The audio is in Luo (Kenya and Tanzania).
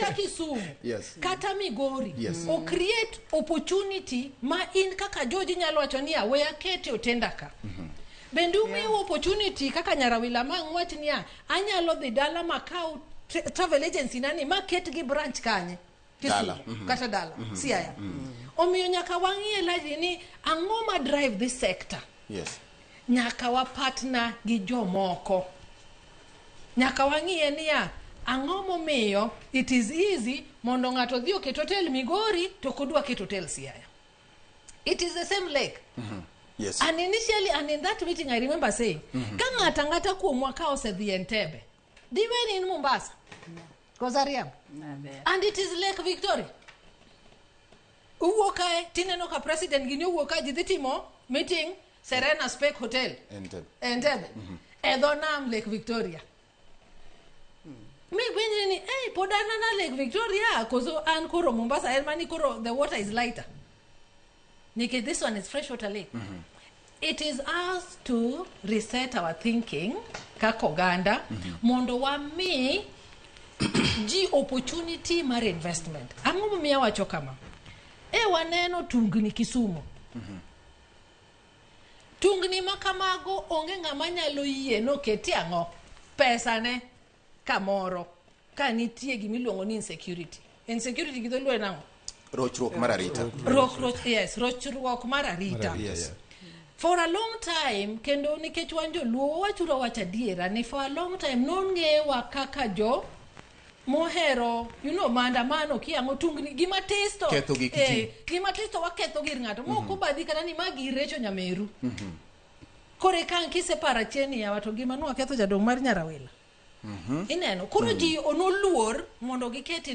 Kisumu, yes. Kata Migori, yes. O create opportunity ma in kaka George nyalo wacho ni aweya kete otendaka. Bendu mi opportunity kaka Nyarawila mang'wach niya anyalo dhi dala makau travel agency nani ma ket gi branch kanye Kisumu kata dala Siaya. Omiyo nyaka wang'ie laji ni ang'o ma drive this sector. Yes. Nyaka wa partner gi jomoko. Nyaka wang'ie niya ang'o momiyo it is easy mondo ng'ato dhi oket hotel Migori to kodwa ket hotel Siaya. It is the same lake. Yes. And initially, and in that meeting, I remember saying, "Kangata ku mwaka osedhi Entebbe, diweni in Mombasa, Kozariam, and it is Lake Victoria. Uwokae tineno ka president gini uwokae jidhitimo meeting Serena Spec Hotel, Entebbe, Edonam Lake Victoria. Me benjini, hey, podana na Lake Victoria, kozo an koro Mombasa, elmani koro the water is lighter. Nikki, this one is freshwater lake. It is us to reset our thinking, kakoganda, mondo wa mi ji opportunity mar investment. Ango miya wacho kama. Waneno tungni Kisumu. Tungni makamago onge ng'ama nyalo yie no keti ang'o pesa ne kamoro ka nitie gimiluongo ni insecurity. Insecurity gidoluwe nango. Rochruok mar arita. Rochruok mar arita. Yes. For a long time, kendo nikech wan joluo wachuro wach adiera ni for a long time non ng'ewa kaka jo mohero maandamano kiang'o tungni gima tisto gima tisto waketho gir ng'ato moko badhi kana ni magi recho Nyameru kore kan kisepara cheni ya wato gima no waketho jadong mar Nyarawila ineno koro ji onoluor mondo giketi